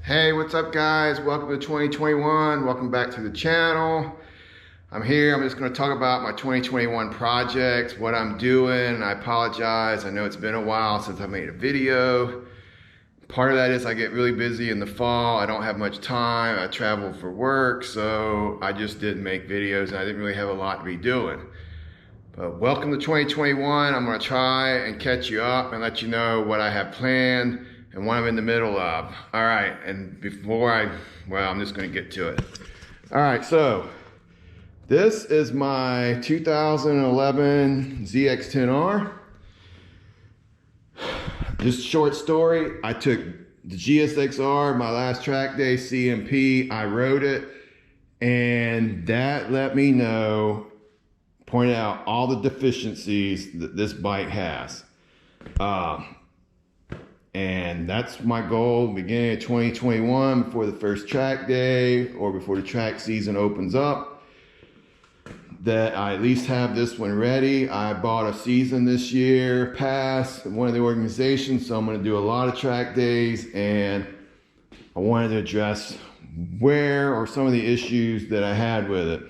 Hey, what's up guys? Welcome to 2021. Welcome back to the channel. I'm here. I'm just going to talk about my 2021 projects, what I'm doing. I apologize. I know it's been a while since I made a video. Part of that is I get really busy in the fall. I don't have much time. I travel for work, so I just didn't make videos and I didn't really have a lot to be doing. But welcome to 2021. I'm going to try and catch you up and let you know what I have planned and what I'm in the middle of. All right, and before I'm just gonna get to it. All right, so this is my 2011 ZX10R. Just a short story, I took the GSX-R, my last track day CMP, I rode it, and that let me know, pointed out all the deficiencies that this bike has. And that's my goal beginning of 2021, before the first track day or before the track season opens up, that I at least have this one ready. I bought a season this year pass at one of the organizations, so I'm going to do a lot of track days, and I wanted to address where or some of the issues that I had with it.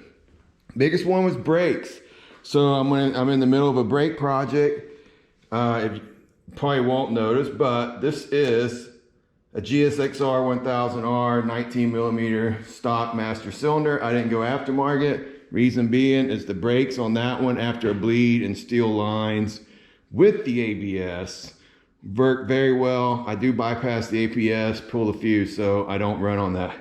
Biggest one was brakes. So I'm in the middle of a brake project. If you probably won't notice, but this is a GSX-R 1000R 19mm stock master cylinder. I didn't go aftermarket. Reason being is the brakes on that one, after a bleed and steel lines with the ABS, work very well. I do bypass the ABS, pull the fuse, so I don't run on that.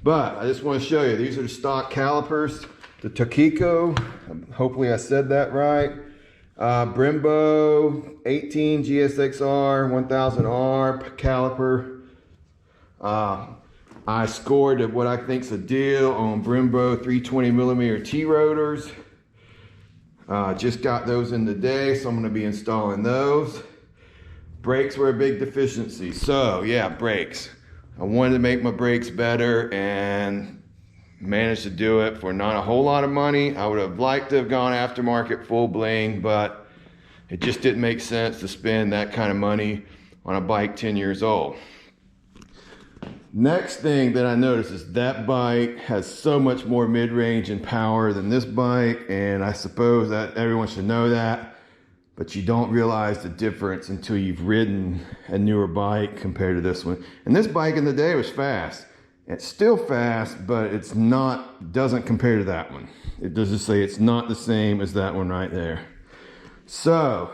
But I just want to show you, these are the stock calipers, the Tokiko, hopefully I said that right. Brembo 18 GSX-R 1000R caliper. I scored at what I think's a deal on Brembo 320mm T rotors. Just got those in today, so I'm going to be installing those. Brakes were a big deficiency, so yeah, brakes. I wanted to make my brakes better and managed to do it for not a whole lot of money. I would have liked to have gone aftermarket full bling, but it just didn't make sense to spend that kind of money on a bike 10 years old. Next thing that I noticed is that bike has so much more mid-range and power than this bike, and I suppose that everyone should know that, but you don't realize the difference until you've ridden a newer bike compared to this one. And this bike in the day was fast. It's still fast, but it's not, doesn't compare to that one. It does just say it's not the same as that one right there. So,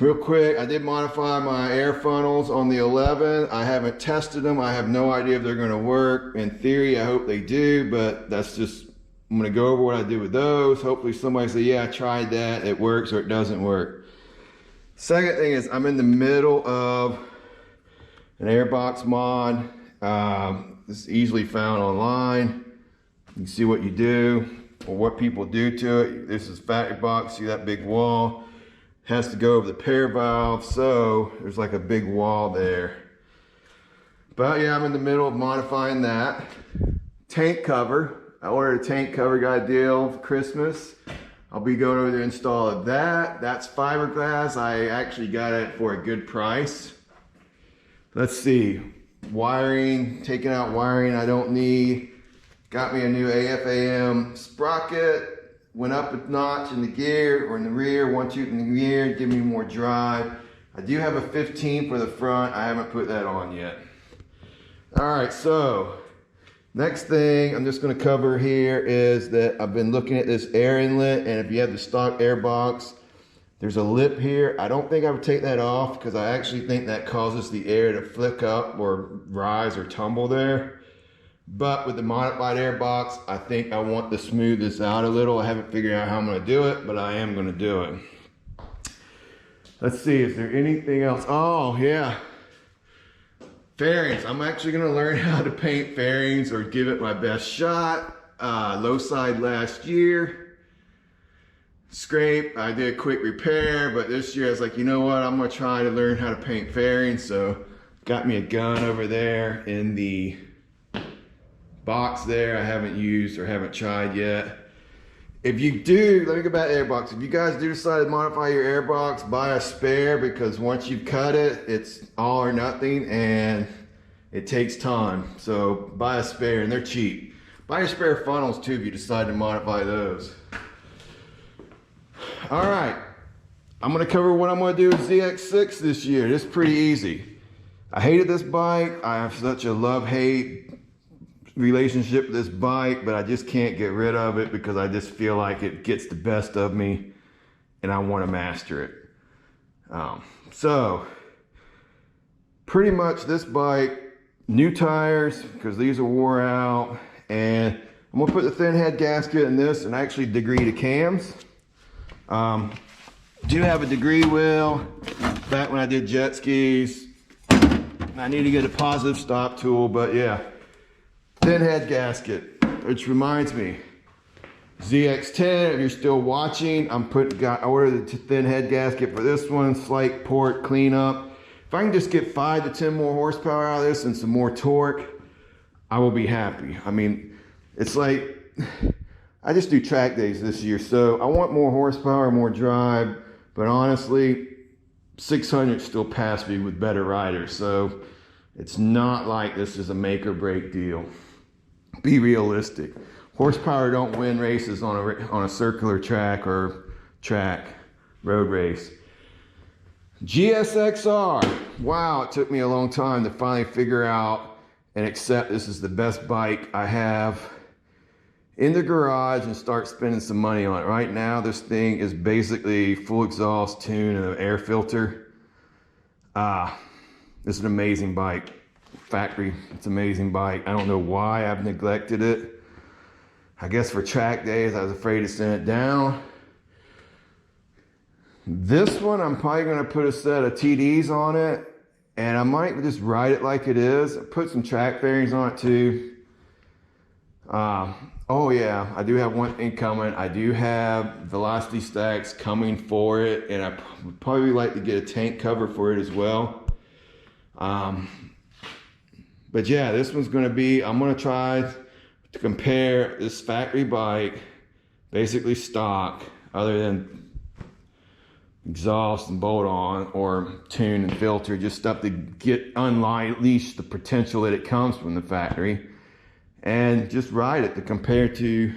real quick, I did modify my air funnels on the 11. I haven't tested them. I have no idea if they're gonna work. In theory, I hope they do, but that's just, I'm gonna go over what I did with those. Hopefully somebody say, yeah, I tried that, it works or it doesn't work. Second thing is, I'm in the middle of an airbox mod. This is easily found online. You can see what you do or what people do to it. This is factory box. See that big wall? Has to go over the pair valve, so there's like a big wall there. But yeah, I'm in the middle of modifying that. Tank cover. I ordered a tank cover, got a deal for Christmas. I'll be going over to install that. That's fiberglass. I actually got it for a good price. Let's see. Wiring, taking out wiring I don't need. Got me a new AFAM sprocket. Went up a notch in the gear, or in the rear, 1 tooth in the gear, give me more drive. I do have a 15 for the front. I haven't put that on yet. All right, so next thing I'm just going to cover here is that I've been looking at this air inlet, and if you have the stock air box, there's a lip here. I don't think I would take that off because I actually think that causes the air to flick up or rise or tumble there. But with the modified air box, I think I want to smooth this out a little. I haven't figured out how I'm going to do it, but I am going to do it. Let's see, is there anything else? Oh, yeah. Fairings. I'm actually going to learn how to paint fairings or give it my best shot. Low side last year. Scrape, I did a quick repair, but this year I was like, you know what, I'm gonna try to learn how to paint fairings. So got me a gun over there in the box there. I haven't used or haven't tried yet. If you do, let me go back to airbox. If you guys do decide to modify your airbox, buy a spare, because once you've cut it, it's all or nothing, and it takes time. So buy a spare, and they're cheap. Buy your spare funnels too if you decide to modify those. All right, I'm gonna cover what I'm gonna do with ZX6 this year. It's pretty easy. I hated this bike. I have such a love-hate relationship with this bike, but I just can't get rid of it because I just feel like it gets the best of me and I want to master it. So pretty much this bike, new tires because these are wore out, and I'm gonna put the thin head gasket in this and actually degree the cams. Do have a degree wheel back when I did jet skis. I need to get a positive stop tool, but yeah, thin head gasket, which reminds me, ZX10, if you're still watching, I ordered the thin head gasket for this one, slight port cleanup. If I can just get 5 to 10 more horsepower out of this and some more torque, I will be happy. I mean, it's like, I just do track days this year, so I want more horsepower, more drive, but honestly, 600 still passed me with better riders, so it's not like this is a make or break deal. Be realistic. Horsepower don't win races on a circular track or road race. GSXR. Wow, it took me a long time to finally figure out and accept this is the best bike I have in the garage and start spending some money on it. Right now, this thing is basically full exhaust tune and an air filter. This is an amazing bike. Factory, it's an amazing bike. I don't know why I've neglected it. I guess for track days, I was afraid to send it down. This one, I'm probably gonna put a set of TDs on it, and I might just ride it like it is. Put some track fairings on it too. Oh yeah, I do have one thing coming. I do have velocity stacks coming for it, and I would probably like to get a tank cover for it as well. But yeah, this one's gonna be, I'm gonna try to compare this factory bike, basically stock, other than exhaust and bolt on or tune and filter, just stuff to unleash the potential that it comes from the factory, and just ride it to compare to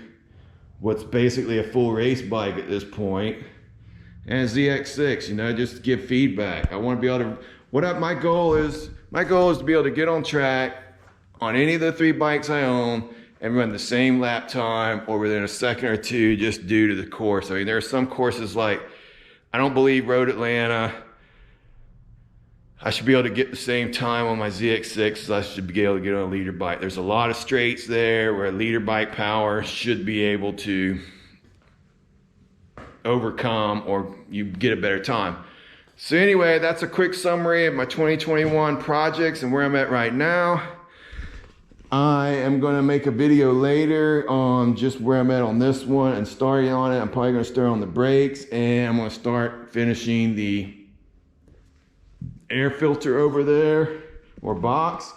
what's basically a full race bike at this point, and ZX6, you know, just give feedback. I want to be able to, my goal is to be able to get on track on any of the 3 bikes I own and run the same lap time or within a second or two just due to the course. I mean, there are some courses like, I don't believe Road Atlanta, I should be able to get the same time on my ZX6 as I should be able to get on a leader bike. There's a lot of straights there where a leader bike power should be able to overcome or you get a better time. So anyway, that's a quick summary of my 2021 projects and where I'm at right now. I am gonna make a video later on just where I'm at on this one and starting on it. I'm probably gonna start on the brakes, and I'm gonna start finishing the air filter over there, or box.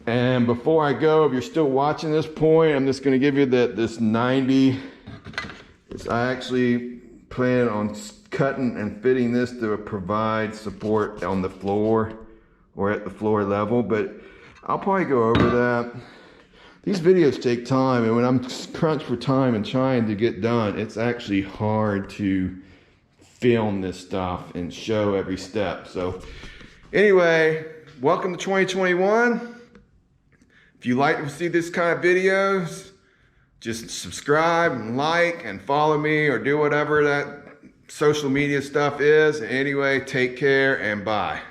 And before I go, if you're still watching this point, I'm just gonna give you this 90. I actually plan on cutting and fitting this to provide support on the floor or at the floor level, but I'll probably go over that. These videos take time, and when I'm crunched for time and trying to get done, it's actually hard to film this stuff and show every step. So anyway, welcome to 2021. If you like to see this kind of videos, just subscribe and like and follow me or do whatever that social media stuff is. Anyway, take care and bye.